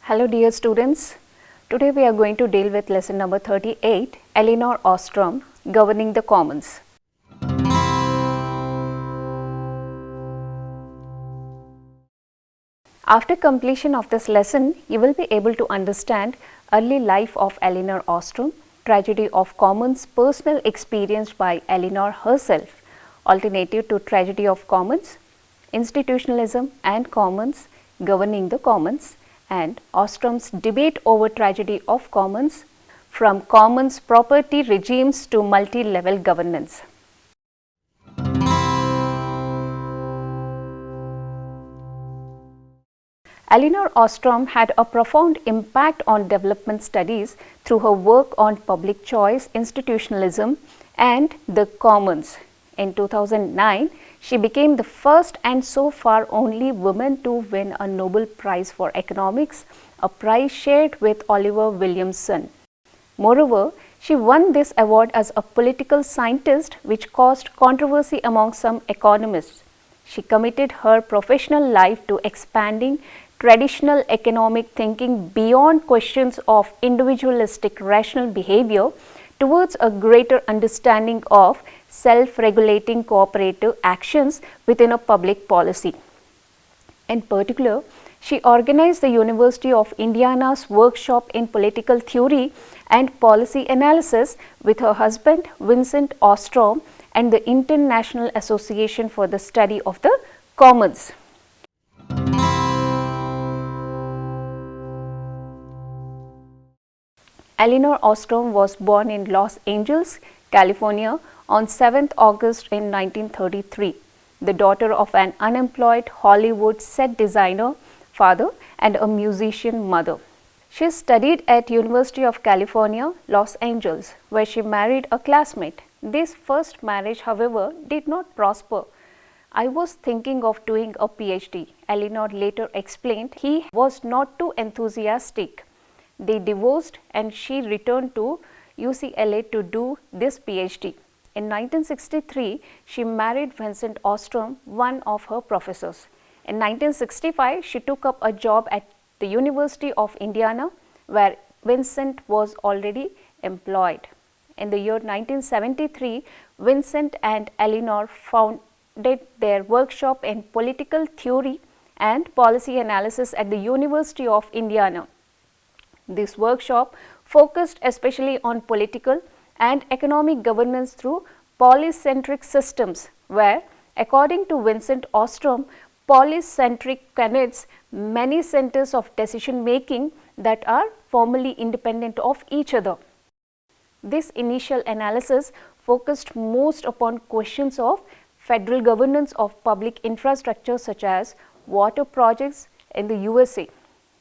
Hello dear students, today we are going to deal with lesson number 38, Elinor Ostrom, Governing the Commons. After completion of this lesson, you will be able to understand early life of Elinor Ostrom, tragedy of commons, personal experience by Elinor herself, alternative to tragedy of commons, institutionalism and commons, governing the commons, and Ostrom's debate over tragedy of commons, from commons property regimes to multi-level governance. Elinor Ostrom had a profound impact on development studies through her work on public choice, institutionalism, and the commons. In 2009, she became the first and so far only woman to win a Nobel Prize for Economics, a prize shared with Oliver Williamson. Moreover, she won this award as a political scientist, which caused controversy among some economists. She committed her professional life to expanding traditional economic thinking beyond questions of individualistic rational behavior towards a greater understanding of self-regulating cooperative actions within a public policy. In particular, she organized the University of Indiana's workshop in political theory and policy analysis with her husband Vincent Ostrom and the International Association for the Study of the Commons. Elinor Ostrom was born in Los Angeles, California on 7th August in 1933, the daughter of an unemployed Hollywood set designer father and a musician mother. She studied at University of California, Los Angeles, where she married a classmate. This first marriage, however, did not prosper. I was thinking of doing a PhD, Elinor later explained. He was not too enthusiastic. They divorced and she returned to UCLA to do this PhD. In 1963, she married Vincent Ostrom, one of her professors. In 1965, she took up a job at the University of Indiana, where Vincent was already employed. In the year 1973, Vincent and Elinor founded their workshop in political theory and policy analysis at the University of Indiana. This workshop focused especially on political and economic governance through polycentric systems, where, according to Vincent Ostrom, polycentric connotes many centers of decision making that are formally independent of each other. This initial analysis focused most upon questions of federal governance of public infrastructure such as water projects in the USA.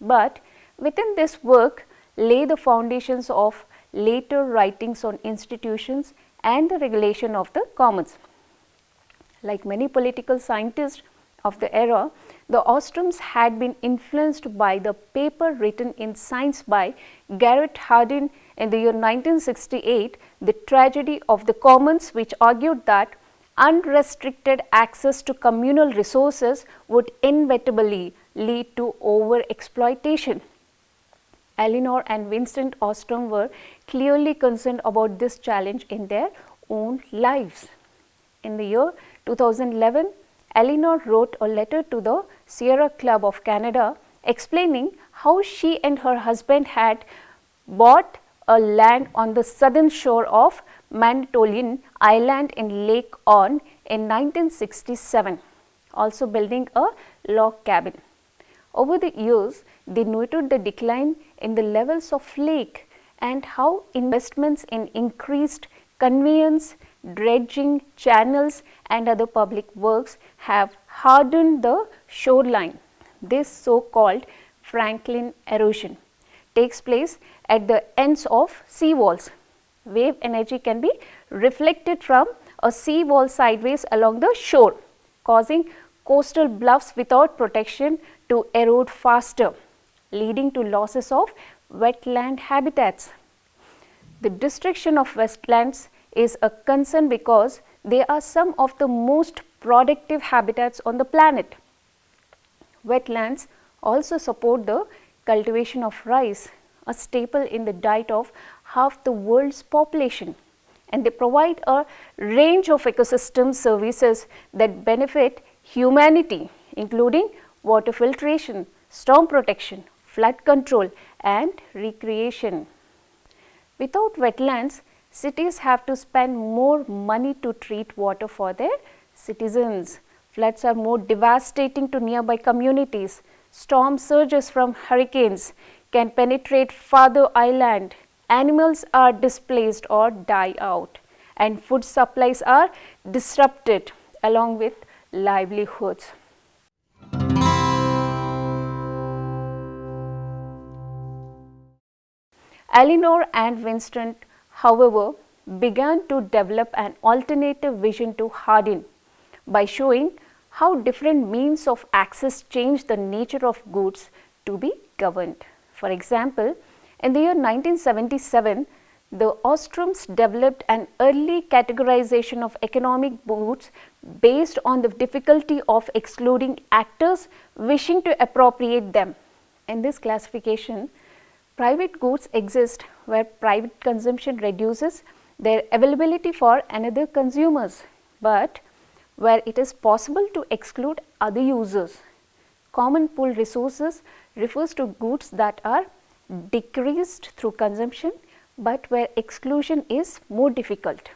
But within this work lay the foundations of later writings on institutions and the regulation of the commons. Like many political scientists of the era, the Ostroms had been influenced by the paper written in Science by Garrett Hardin in the year 1968, The Tragedy of the Commons, which argued that unrestricted access to communal resources would inevitably lead to over-exploitation. Elinor and Vincent Ostrom were clearly concerned about this challenge in their own lives. In the year 2011, Elinor wrote a letter to the Sierra Club of Canada explaining how she and her husband had bought a land on the southern shore of Manitoulin Island in Lake Ontario in 1967, also building a log cabin. Over the years, they noted the decline in the levels of lake and how investments in increased conveyance, dredging, channels and other public works have hardened the shoreline. This so-called Franklin erosion takes place at the ends of sea walls. Wave energy can be reflected from a sea wall sideways along the shore, causing coastal bluffs without protection to erode faster, leading to losses of wetland habitats. The destruction of wetlands is a concern because they are some of the most productive habitats on the planet. Wetlands also support the cultivation of rice, a staple in the diet of half the world's population. And they provide a range of ecosystem services that benefit humanity, including water filtration, storm protection, flood control, and recreation. Without wetlands, cities have to spend more money to treat water for their citizens. Floods are more devastating to nearby communities. Storm surges from hurricanes can penetrate farther inland. Animals are displaced or die out, and food supplies are disrupted along with livelihoods. Elinor and Winston, however, began to develop an alternative vision to Hardin by showing how different means of access change the nature of goods to be governed. For example, in the year 1977, the Ostroms developed an early categorization of economic goods based on the difficulty of excluding actors wishing to appropriate them. In this classification, private goods exist where private consumption reduces their availability for another consumers, but where it is possible to exclude other users. Common pool resources refers to goods that are decreased through consumption, but where exclusion is more difficult.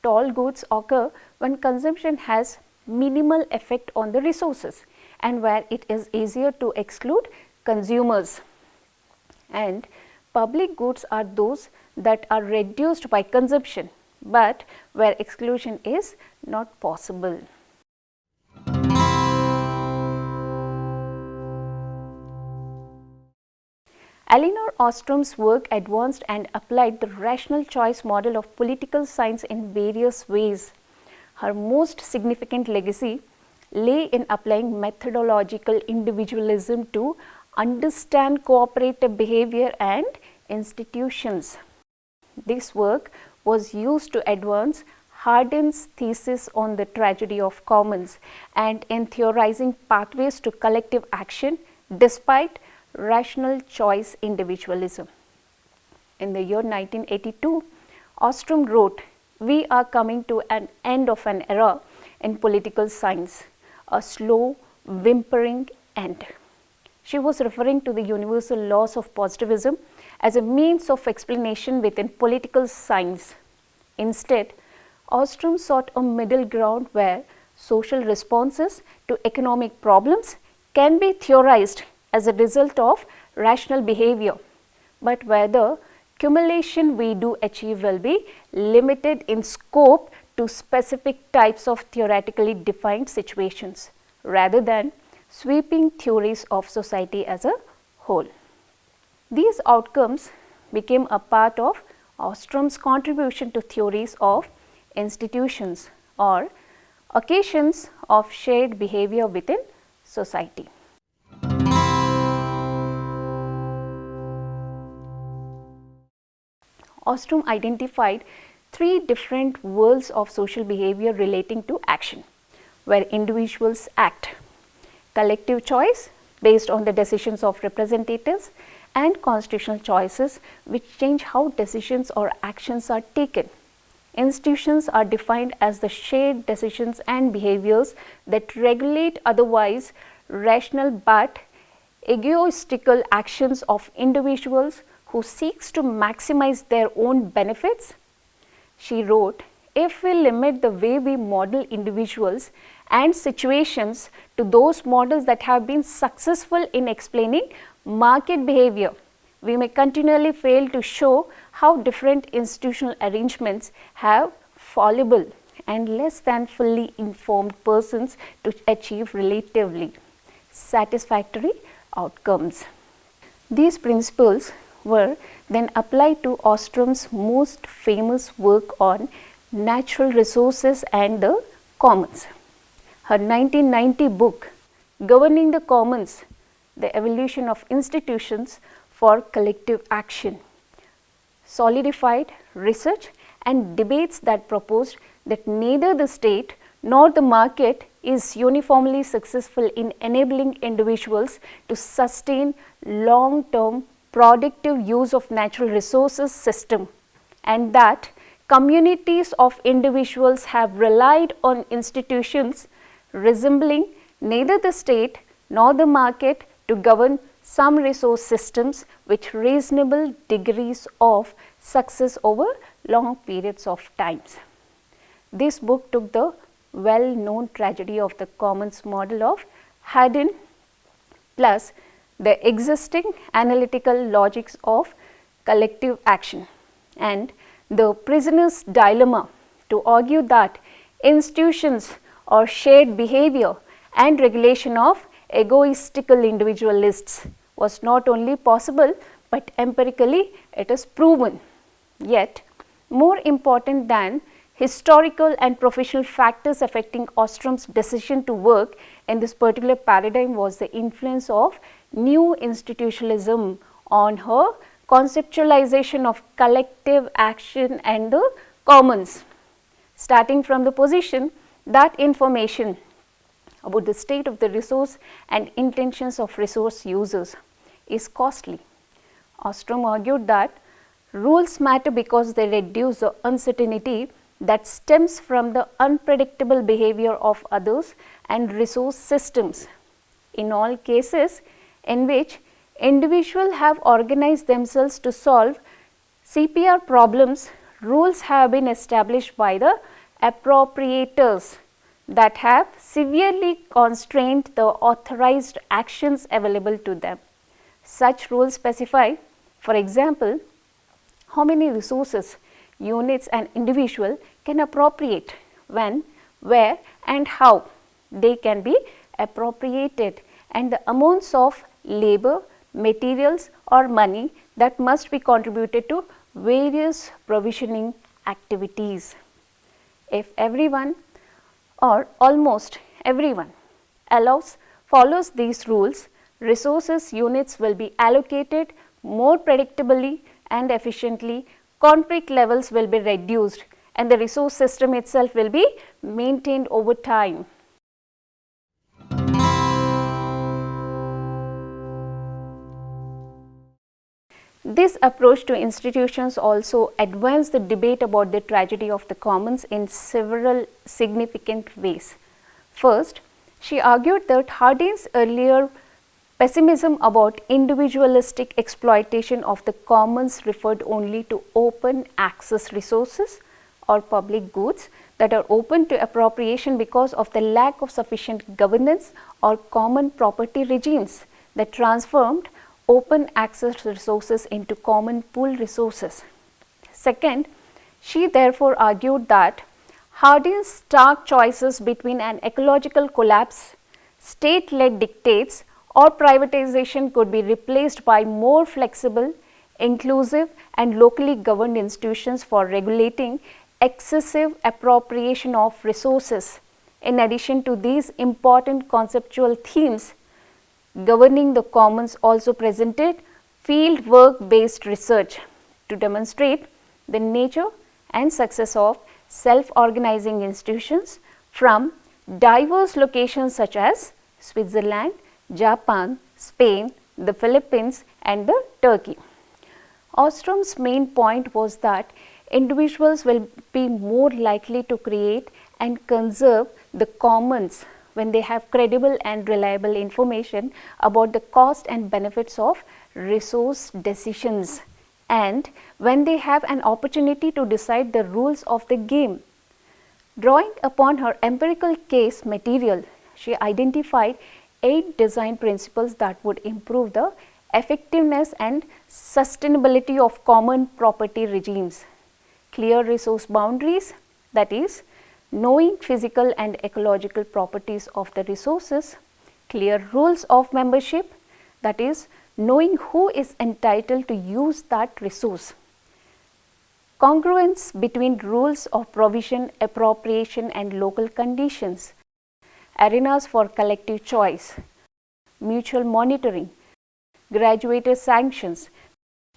Tall goods occur when consumption has minimal effect on the resources and where it is easier to exclude consumers. And public goods are those that are reduced by consumption, but where exclusion is not possible. Elinor Ostrom's work advanced and applied the rational choice model of political science in various ways. Her most significant legacy lay in applying methodological individualism to understand cooperative behavior and institutions. This work was used to advance Hardin's thesis on the tragedy of commons and in theorizing pathways to collective action despite rational choice individualism. In the year 1982, Ostrom wrote, "We are coming to an end of an era in political science, a slow, whimpering end." She was referring to the universal laws of positivism as a means of explanation within political science. Instead, Ostrom sought a middle ground where social responses to economic problems can be theorized as a result of rational behavior, but where the cumulation we do achieve will be limited in scope to specific types of theoretically defined situations, rather than sweeping theories of society as a whole. These outcomes became a part of Ostrom's contribution to theories of institutions or occasions of shared behavior within society. Ostrom identified three different worlds of social behavior relating to action, where individuals act: collective choice based on the decisions of representatives, and constitutional choices which change how decisions or actions are taken. Institutions are defined as the shared decisions and behaviors that regulate otherwise rational but egoistical actions of individuals who seeks to maximize their own benefits. She wrote, "If we limit the way we model individuals and situations to those models that have been successful in explaining market behavior, we may continually fail to show how different institutional arrangements have fallible and less than fully informed persons to achieve relatively satisfactory outcomes." These principles were then applied to Ostrom's most famous work on natural resources and the commons. Her 1990 book, Governing the Commons: The Evolution of Institutions for Collective Action, solidified research and debates that proposed that neither the state nor the market is uniformly successful in enabling individuals to sustain long-term productive use of natural resources system, and that communities of individuals have relied on institutions resembling neither the state nor the market to govern some resource systems with reasonable degrees of success over long periods of times. This book took the well-known tragedy of the commons model of Haydn plus the existing analytical logics of collective action and the prisoner's dilemma to argue that institutions or shared behavior and regulation of egoistical individualists was not only possible, but empirically it is proven. Yet, more important than historical and professional factors affecting Ostrom's decision to work in this particular paradigm was the influence of new institutionalism on her conceptualization of collective action and the commons, starting from the position that information about the state of the resource and intentions of resource users is costly. Ostrom argued that rules matter because they reduce the uncertainty that stems from the unpredictable behavior of others and resource systems. In all cases in which individuals have organized themselves to solve CPR problems, rules have been established by the appropriators that have severely constrained the authorized actions available to them. Such rules specify, for example, how many resources units and individual can appropriate, when, where and how they can be appropriated, and the amounts of labor, materials or money that must be contributed to various provisioning activities. If everyone or almost everyone follows these rules, resources units will be allocated more predictably and efficiently, conflict levels will be reduced, and the resource system itself will be maintained over time. This approach to institutions also advanced the debate about the tragedy of the commons in several significant ways. First, she argued that Hardin's earlier pessimism about individualistic exploitation of the commons referred only to open access resources or public goods that are open to appropriation because of the lack of sufficient governance or common property regimes that transformed open access resources into common pool resources. Second, she therefore argued that Hardin's stark choices between an ecological collapse, state-led dictates or privatization could be replaced by more flexible, inclusive and locally governed institutions for regulating excessive appropriation of resources. In addition to these important conceptual themes, governing the commons also presented field work based research to demonstrate the nature and success of self-organizing institutions from diverse locations such as Switzerland, Japan, Spain, the Philippines and the Turkey. Ostrom's main point was that individuals will be more likely to create and conserve the commons when they have credible and reliable information about the cost and benefits of resource decisions, and when they have an opportunity to decide the rules of the game. Drawing upon her empirical case material, she identified 8 design principles that would improve the effectiveness and sustainability of common property regimes. Clear resource boundaries, that is, knowing physical and ecological properties of the resources. Clear rules of membership, that is, knowing who is entitled to use that resource. Congruence between rules of provision, appropriation and local conditions. Arenas for collective choice. Mutual monitoring. Graduated sanctions.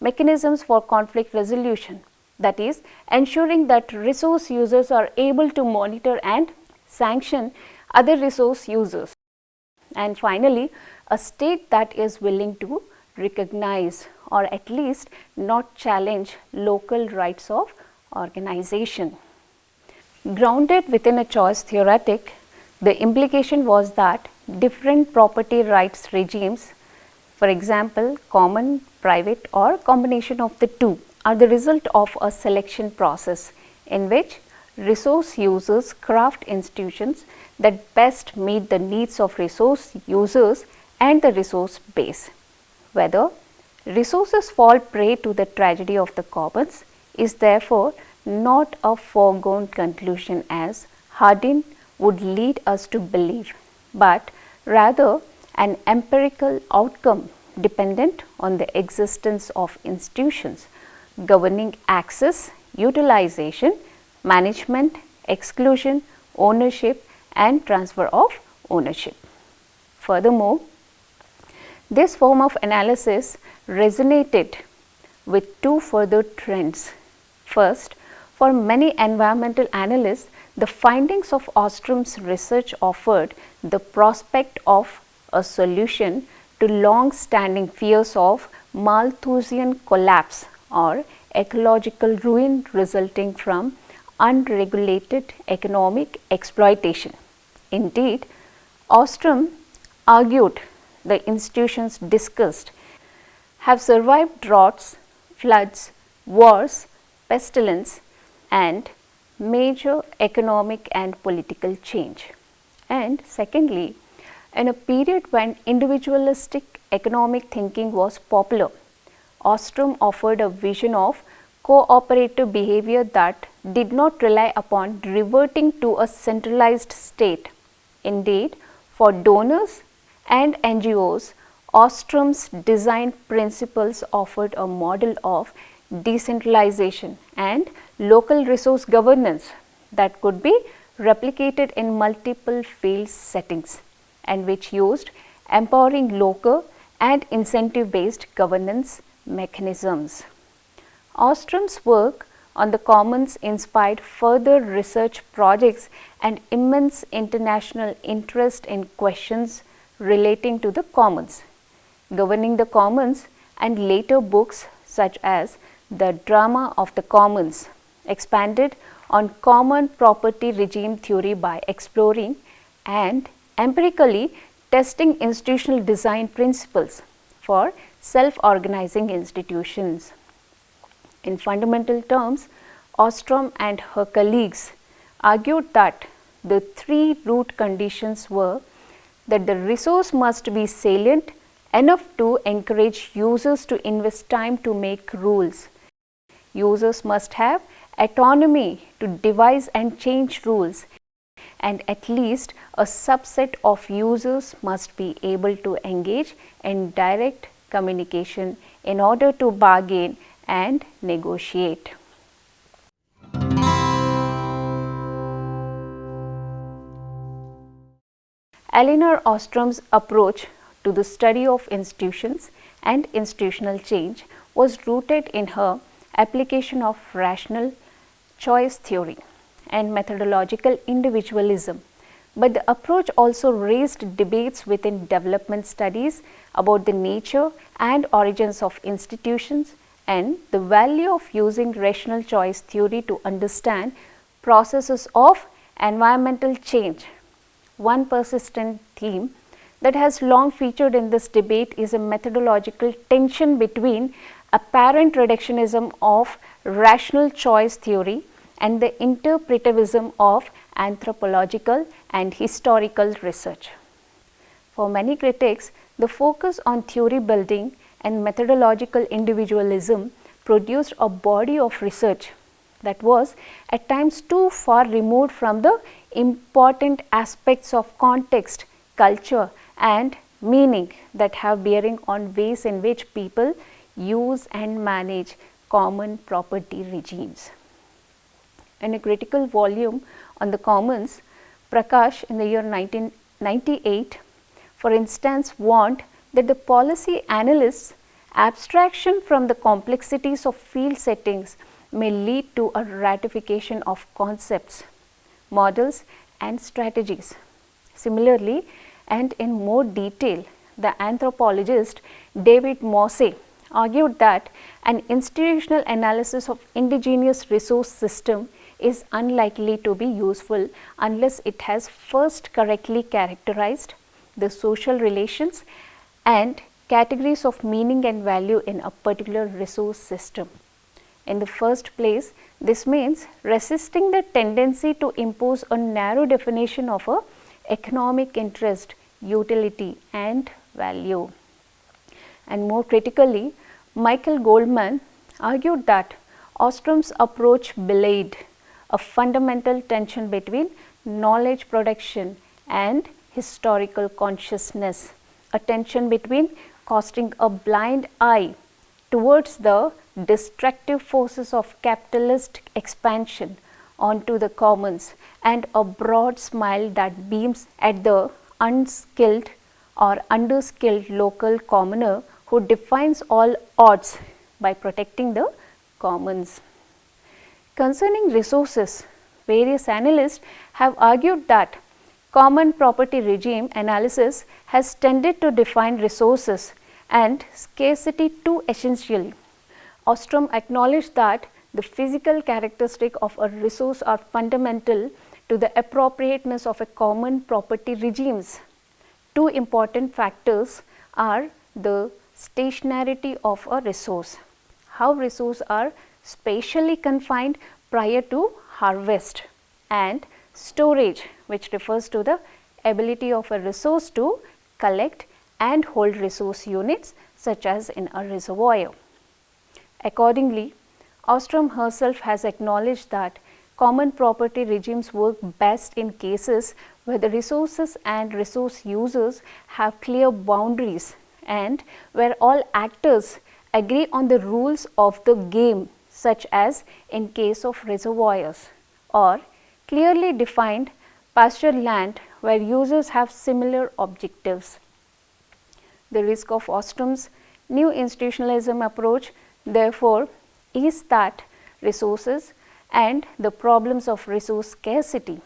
Mechanisms for conflict resolution. That is, ensuring that resource users are able to monitor and sanction other resource users. And finally, a state that is willing to recognize or at least not challenge local rights of organization. Grounded within a choice theoretic, the implication was that different property rights regimes, for example, common, private, or combination of the two, are the result of a selection process in which resource users craft institutions that best meet the needs of resource users and the resource base. Whether resources fall prey to the tragedy of the commons is therefore not a foregone conclusion as Hardin would lead us to believe, but rather an empirical outcome dependent on the existence of institutions governing access, utilization, management, exclusion, ownership and transfer of ownership. Furthermore, this form of analysis resonated with two further trends. First, for many environmental analysts, the findings of Ostrom's research offered the prospect of a solution to long-standing fears of Malthusian collapse or ecological ruin resulting from unregulated economic exploitation. Indeed, Ostrom argued the institutions discussed have survived droughts, floods, wars, pestilence, and major economic and political change. And secondly, in a period when individualistic economic thinking was popular, Ostrom offered a vision of cooperative behavior that did not rely upon reverting to a centralized state. Indeed, for donors and NGOs, Ostrom's design principles offered a model of decentralization and local resource governance that could be replicated in multiple field settings and which used empowering local and incentive based governance mechanisms. Ostrom's work on the commons inspired further research projects and immense international interest in questions relating to the commons. Governing the Commons and later books such as The Drama of the Commons expanded on common property regime theory by exploring and empirically testing institutional design principles for self-organizing institutions. In fundamental terms, Ostrom and her colleagues argued that the three root conditions were that the resource must be salient enough to encourage users to invest time to make rules. Users must have autonomy to devise and change rules, and at least a subset of users must be able to engage in direct communication in order to bargain and negotiate. Elinor Ostrom's approach to the study of institutions and institutional change was rooted in her application of rational choice theory and methodological individualism. But the approach also raised debates within development studies about the nature and origins of institutions and the value of using rational choice theory to understand processes of environmental change. One persistent theme that has long featured in this debate is a methodological tension between apparent reductionism of rational choice theory and the interpretivism of anthropological and historical research. For many critics, the focus on theory building and methodological individualism produced a body of research that was at times too far removed from the important aspects of context, culture and meaning that have bearing on ways in which people use and manage common property regimes. In a critical volume on the commons, Prakash in the year 1998, for instance, warned that the policy analyst's abstraction from the complexities of field settings may lead to a ratification of concepts, models and strategies. Similarly, and in more detail, the anthropologist David Mosse argued that an institutional analysis of indigenous resource system is unlikely to be useful unless it has first correctly characterized the social relations and categories of meaning and value in a particular resource system. In the first place, this means resisting the tendency to impose a narrow definition of a economic interest, utility and value. And more critically, Michael Goldman argued that Ostrom's approach belied a fundamental tension between knowledge production and historical consciousness, a tension between casting a blind eye towards the destructive forces of capitalist expansion onto the commons and a broad smile that beams at the unskilled or underskilled local commoner who defies all odds by protecting the commons. Concerning resources, various analysts have argued that common property regime analysis has tended to define resources and scarcity too essentially. Ostrom acknowledged that the physical characteristics of a resource are fundamental to the appropriateness of a common property regimes. Two important factors are the stationarity of a resource, how resources are spatially confined prior to harvest, and storage, which refers to the ability of a resource to collect and hold resource units such as in a reservoir. Accordingly, Ostrom herself has acknowledged that common property regimes work best in cases where the resources and resource users have clear boundaries and where all actors agree on the rules of the game, such as in case of reservoirs, or clearly defined pasture land where users have similar objectives. The risk of Ostrom's new institutionalism approach, therefore, is that resources and the problems of resource scarcity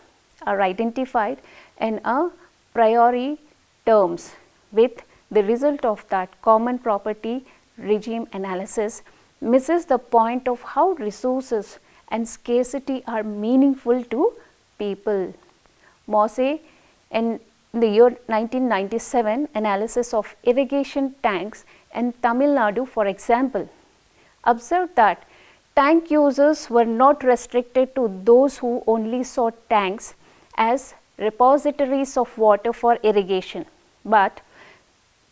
are identified in a priori terms, with the result of that common property regime analysis misses the point of how resources and scarcity are meaningful to people. Mosse, in the year 1997 analysis of irrigation tanks in Tamil Nadu, for example, observed that tank users were not restricted to those who only saw tanks as repositories of water for irrigation, but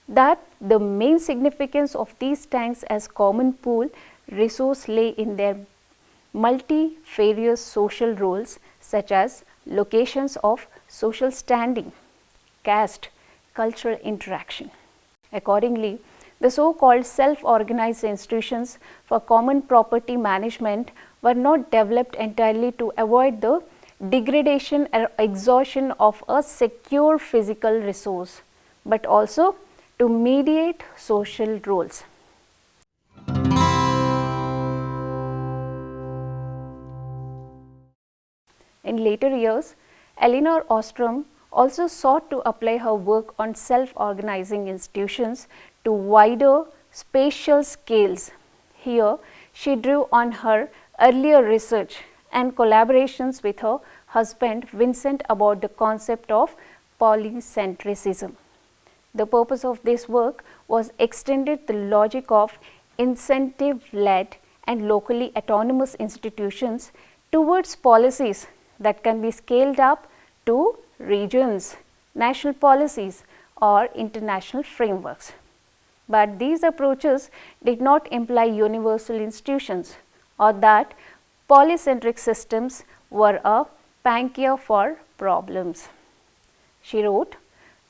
that the main significance of these tanks as common pool resource lay in their multifarious social roles, such as locations of social standing, caste, cultural interaction. Accordingly, the so-called self-organized institutions for common property management were not developed entirely to avoid the degradation or exhaustion of a secure physical resource, but also to mediate social roles. In later years, Elinor Ostrom also sought to apply her work on self-organizing institutions to wider spatial scales. Here, she drew on her earlier research and collaborations with her husband Vincent about the concept of polycentricism. The purpose of this work was extended the logic of incentive-led and locally autonomous institutions towards policies that can be scaled up to regions, national policies or international frameworks. But these approaches did not imply universal institutions or that polycentric systems were a panacea for problems. She wrote,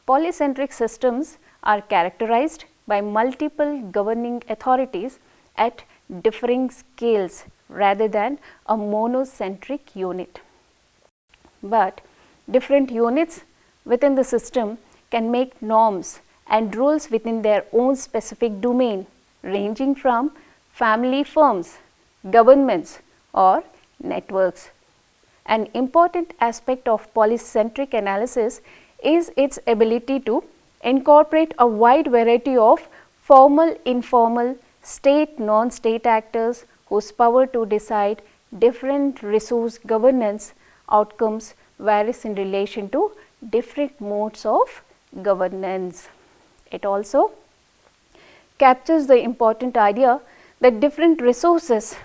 "Polycentric systems are characterized by multiple governing authorities at differing scales rather than a monocentric unit. But different units within the system can make norms and rules within their own specific domain, ranging from family firms, governments or networks. An important aspect of polycentric analysis is its ability to incorporate a wide variety of formal, informal, state, non-state actors whose power to decide different resource governance outcomes varies in relation to different modes of governance. It also captures the important idea that different resources,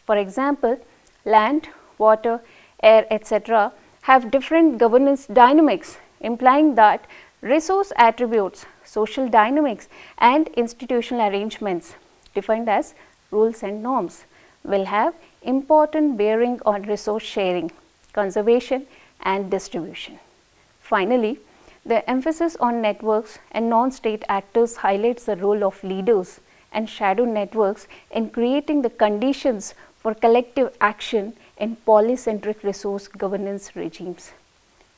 for example, land, water, air, etc., have different governance dynamics, implying that resource attributes, social dynamics and institutional arrangements defined as rules and norms will have important bearing on resource sharing, conservation and distribution. Finally, the emphasis on networks and non-state actors highlights the role of leaders and shadow networks in creating the conditions for collective action in polycentric resource governance regimes.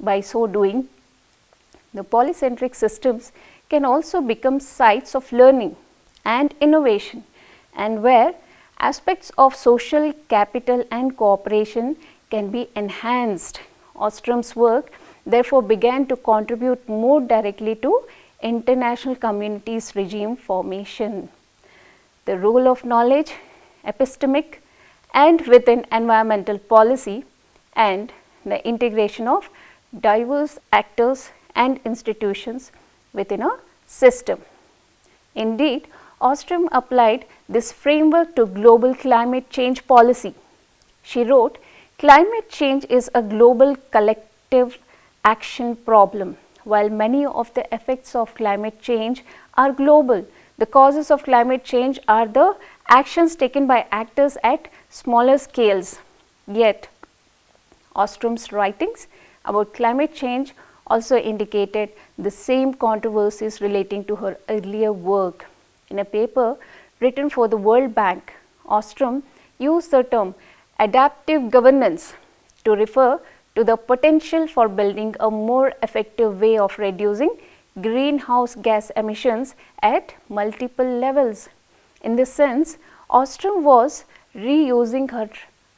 By so doing, the polycentric systems can also become sites of learning and innovation, and where aspects of social capital and cooperation can be enhanced. Ostrom's work therefore began to contribute more directly to international communities regime formation. The role of knowledge, epistemic and within environmental policy, and the integration of diverse actors and institutions within a system. Indeed, Ostrom applied this framework to global climate change policy. She wrote, "Climate change is a global collective action problem. While many of the effects of climate change are global, the causes of climate change are the actions taken by actors at smaller scales. Yet, Ostrom's writings about climate change also indicated the same controversies relating to her earlier work. In a paper written for the World Bank, Ostrom used the term adaptive governance to refer to the potential for building a more effective way of reducing greenhouse gas emissions at multiple levels. In this sense, Ostrom was reusing her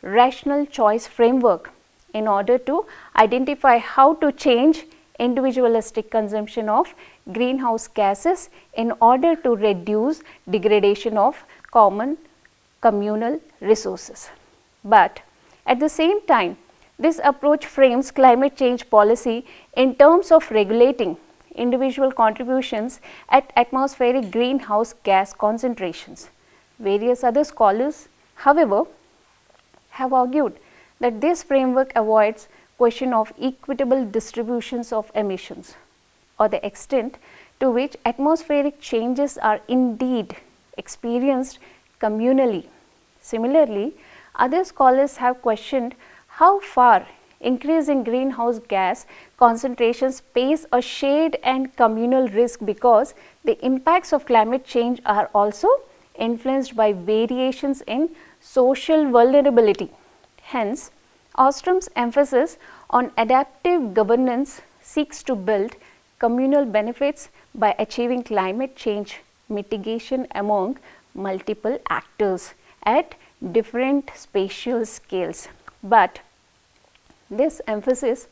rational choice framework in order to identify how to change individualistic consumption of greenhouse gases in order to reduce degradation of common communal resources. But at the same time, this approach frames climate change policy in terms of regulating individual contributions at atmospheric greenhouse gas concentrations. Various other scholars, however, have argued that this framework avoids question of equitable distributions of emissions or the extent to which atmospheric changes are indeed experienced communally. Similarly, other scholars have questioned how far increasing greenhouse gas concentrations pose a shared and communal risk, because the impacts of climate change are also influenced by variations in social vulnerability. Hence, Ostrom's emphasis on adaptive governance seeks to build communal benefits by achieving climate change mitigation among multiple actors at different spatial scales. But this emphasis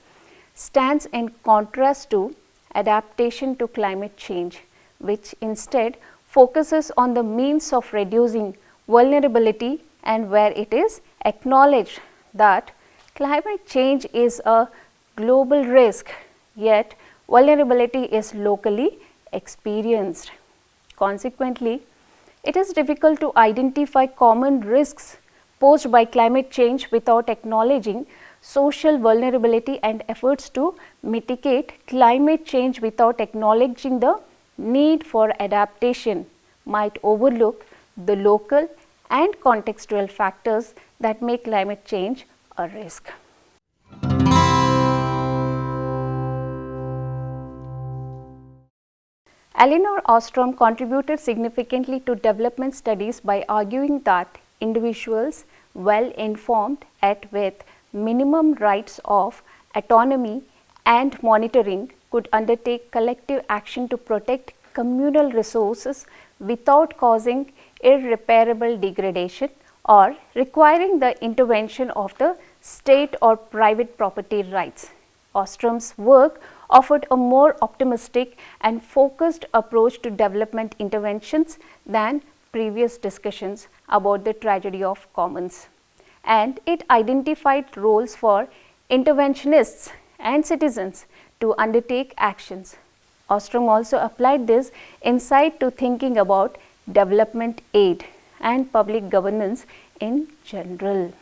stands in contrast to adaptation to climate change, which instead focuses on the means of reducing vulnerability, and where it is acknowledged that climate change is a global risk, yet vulnerability is locally experienced. Consequently, it is difficult to identify common risks posed by climate change without acknowledging social vulnerability, and efforts to mitigate climate change without acknowledging the need for adaptation might overlook the local and contextual factors that make climate change a risk. Elinor Ostrom contributed significantly to development studies by arguing that individuals well informed and with minimum rights of autonomy and monitoring could undertake collective action to protect communal resources without causing irreparable degradation or requiring the intervention of the state or private property rights. Ostrom's work offered a more optimistic and focused approach to development interventions than previous discussions about the tragedy of commons. And it identified roles for interventionists and citizens to undertake actions. Ostrom also applied this insight to thinking about development aid and public governance in general.